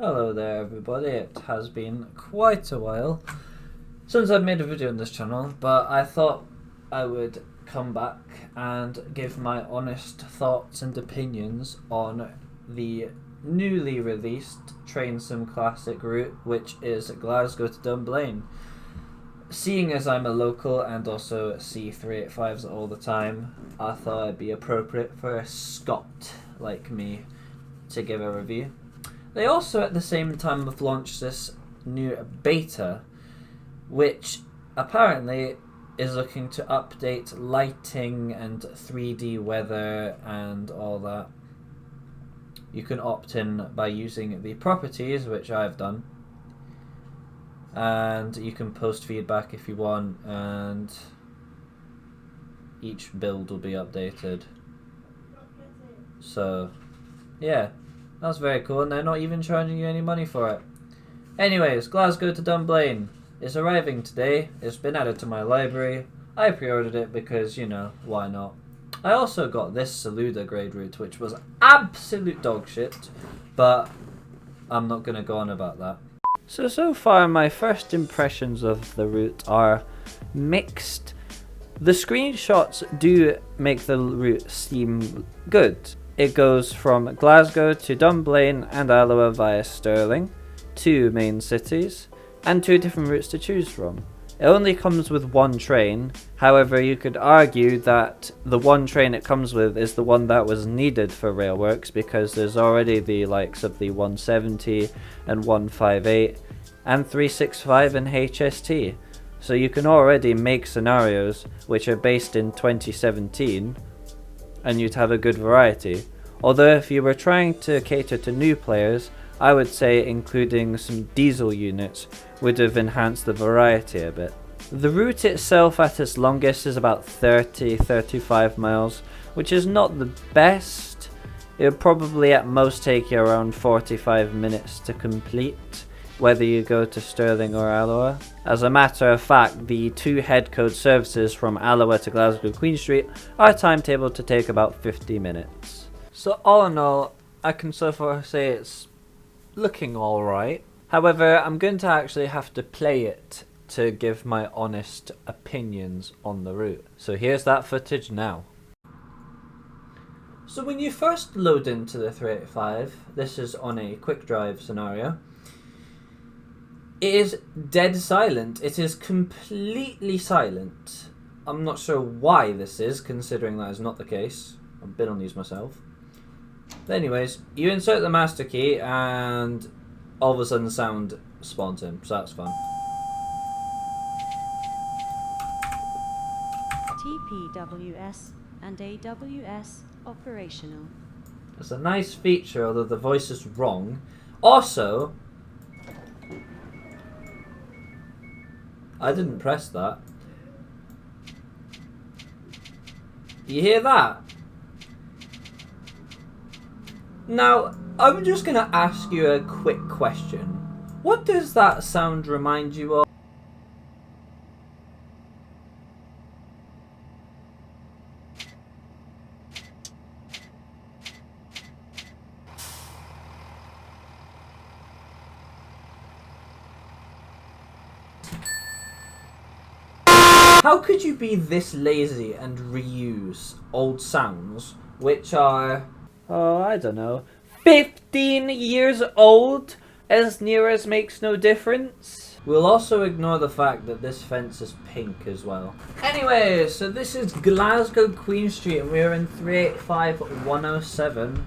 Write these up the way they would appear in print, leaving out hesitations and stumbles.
Hello there everybody, it has been quite a while since I've made a video on this channel, but I thought I would come back and give my honest thoughts and opinions on the newly released Train Sim Classic route, which is Glasgow to Dunblane. Seeing as I'm a local and also see 385s all the time, I thought it'd be appropriate for a Scot like me to give a review. They also at the same time have launched this new beta, which apparently is looking to update lighting and 3D weather and all that. You can opt in by using the properties, which I've done, and you can post feedback if you want, and each build will be updated. So yeah, that's very cool, and they're not even charging you any money for it. Anyways, Glasgow to Dunblane is arriving today. It's been added to my library. I pre-ordered it because, you know, why not? I also got this Saluda grade route, which was absolute dog shit, but I'm not going to go on about that. So far my first impressions of the route are mixed. The screenshots do make the route seem good. It goes from Glasgow to Dunblane and Alloa via Stirling, two main cities, and two different routes to choose from. It only comes with one train, however you could argue that the one train it comes with is the one that was needed for railworks, because there's already the likes of the 170 and 158 and 365 and HST. So you can already make scenarios which are based in 2017 and you'd have a good variety. Although if you were trying to cater to new players, I would say including some diesel units would have enhanced the variety a bit. The route itself at its longest is about 30-35 miles, which is not the best. It would probably at most take you around 45 minutes to complete, whether you go to Stirling or Alloa. As a matter of fact, the two head code services from Alloa to Glasgow Queen Street are timetabled to take about 50 minutes. So all in all, I can so far say it's looking alright. However, I'm going to actually have to play it to give my honest opinions on the route. So here's that footage now. So when you first load into the 385, this is on a quick drive scenario, it is dead silent. It is completely silent. I'm not sure why this is, considering that is not the case. I've been on these myself. But anyways, you insert the master key and all of a sudden sound spawns in, so that's fun. TPWS and AWS operational. It's a nice feature, although the voice is wrong. Also, I didn't press that. You hear that? Now, I'm just going to ask you a quick question. What does that sound remind you of? How could you be this lazy and reuse old sounds which are, oh, I don't know, 15 years old, as near as makes no difference? We'll also ignore the fact that this fence is pink as well. Anyway, so this is Glasgow Queen Street and we're in 385-107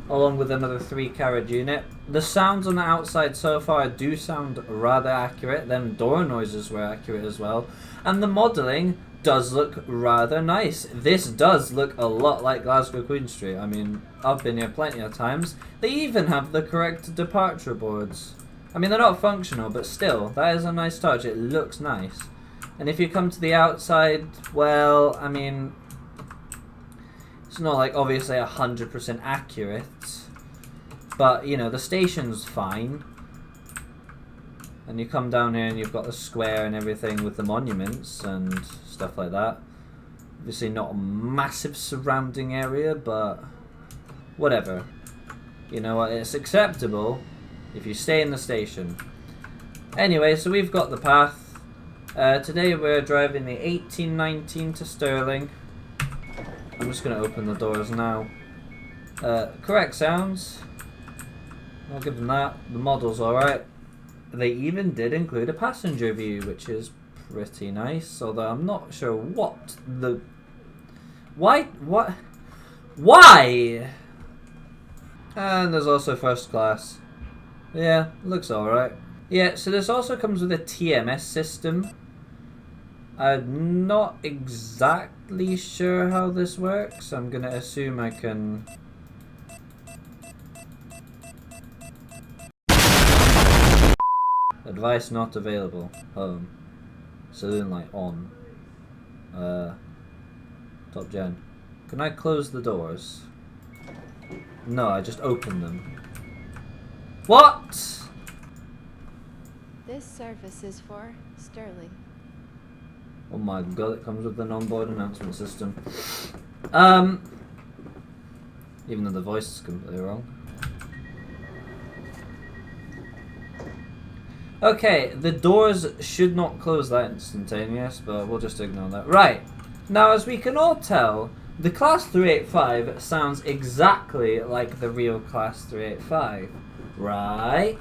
along with another 3-carriage unit. The sounds on the outside so far do sound rather accurate. Them door noises were accurate as well. And the modelling does look rather nice. This does look a lot like Glasgow Queen Street. I mean, I've been here plenty of times. They even have the correct departure boards. I mean, they're not functional, but still, that is a nice touch. It looks nice. And if you come to the outside, well, I mean, it's not like obviously 100% accurate, but you know, the station's fine. And you come down here and you've got the square and everything with the monuments and stuff like that. Obviously not a massive surrounding area, but whatever. You know what, it's acceptable. if you stay in the station. Anyway, so we've got the path. Today we're driving the 1819 to Stirling. I'm just going to open the doors now. Correct sounds. I'll give them that. The model's alright. They even did include a passenger view, which is pretty nice. Although I'm not sure what the... Why? And there's also first class. Yeah, looks alright. Yeah, so this also comes with a TMS system. I'm not exactly sure how this works. I'm gonna assume I can... Advice not available. Home. Saloon light on. Top gen. Can I close the doors? No, I just open them. What? This service is for Stirling. Oh my god, it comes with an onboard announcement system. Even though the voice is completely wrong. Okay, the doors should not close that instantaneous, but we'll just ignore that. Right, now as we can all tell, the Class 385 sounds exactly like the real Class 385, right?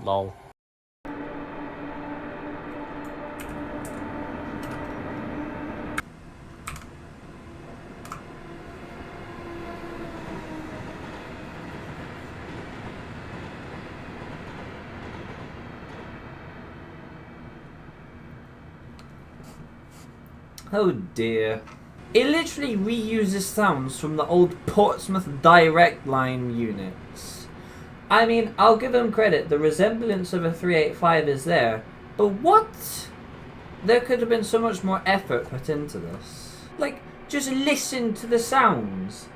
Lol. Oh dear. It literally reuses sounds from the old Portsmouth Direct Line units. I mean, I'll give them credit, the resemblance of a 385 is there, but what? There could have been so much more effort put into this. Like, just listen to the sounds.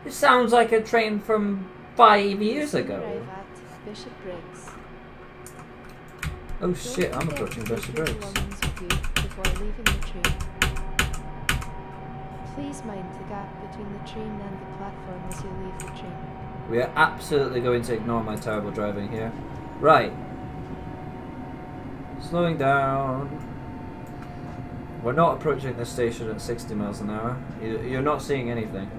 It sounds like a train from 5 years ago. Arrive at Bishop Briggs. Oh shit, I'm approaching Bishop Briggs. Before leaving the train. Please mind the gap between the train and the platform as you leave the train. We are absolutely going to ignore my terrible driving here. Right. Slowing down. We're not approaching the station at 60 miles an hour. You're not seeing anything.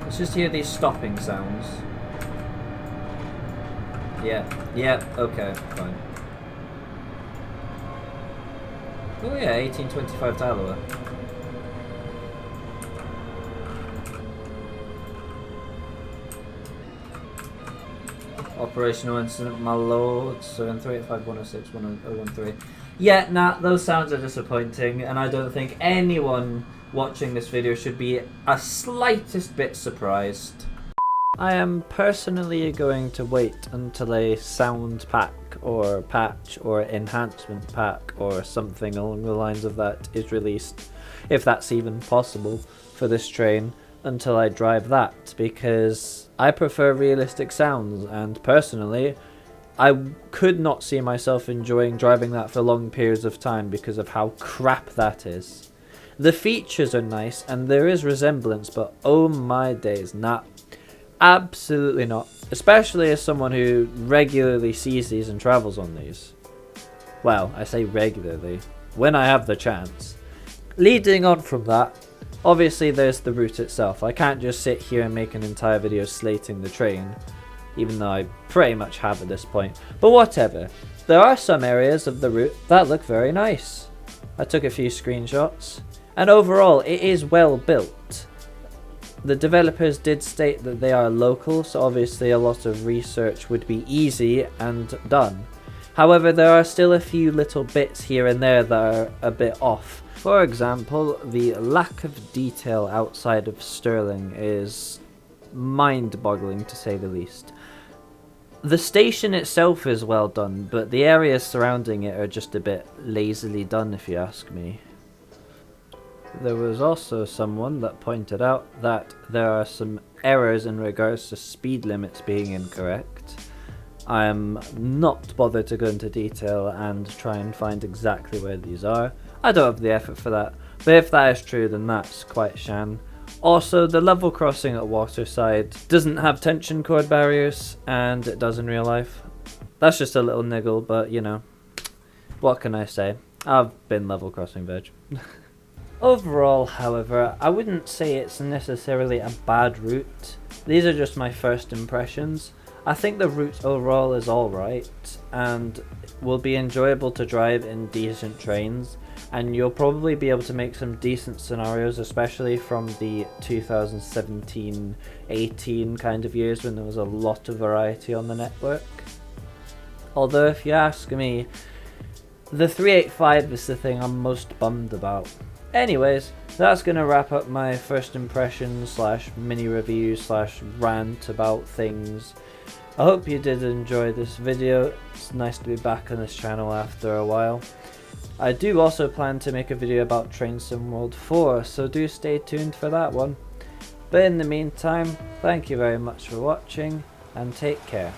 Let's just hear these stopping sounds. Yeah, okay, fine. Oh yeah, 1825 Tallower. Operational incident, my lord. 73851061013. Yeah, nah, those sounds are disappointing, and I don't think anyone watching this video should be a slightest bit surprised. I am personally going to wait until a sound pack or patch or enhancement pack or something along the lines of that is released, if that's even possible, for this train, until I drive that, because I prefer realistic sounds, and personally I could not see myself enjoying driving that for long periods of time because of how crap that is. The features are nice and there is resemblance, but oh my days, nah, absolutely not, especially as someone who regularly sees these and travels on these. Well, I say regularly, when I have the chance. Leading on from that, Obviously there's the route itself. I can't just sit here and make an entire video slating the train, even though I pretty much have at this point. But whatever. There are some areas of the route that look very nice. I took a few screenshots, and overall it is well built. The developers did state that they are local, so obviously a lot of research would be easy and done. However, there are still a few little bits here and there that are a bit off. For example, the lack of detail outside of Stirling is mind-boggling to say the least. The station itself is well done, but the areas surrounding it are just a bit lazily done if you ask me. There was also someone that pointed out that there are some errors in regards to speed limits being incorrect. I am not bothered to go into detail and try and find exactly where these are. I don't have the effort for that, but if that is true then that's quite shan. Also, the level crossing at Waterside doesn't have tension cord barriers, and it does in real life. That's just a little niggle, but you know, what can I say? I've been level crossing veg. Overall, however, I wouldn't say it's necessarily a bad route. These are just my first impressions. I think the route overall is alright, and will be enjoyable to drive in decent trains, and you'll probably be able to make some decent scenarios, especially from the 2017-18 kind of years when there was a lot of variety on the network. Although if you ask me, the 385 is the thing I'm most bummed about. Anyways, that's going to wrap up my first impressions slash mini review slash rant about things. I hope you did enjoy this video. It's nice to be back on this channel after a while. I do also plan to make a video about Train Sim World 4, so do stay tuned for that one. But in the meantime, thank you very much for watching, and take care.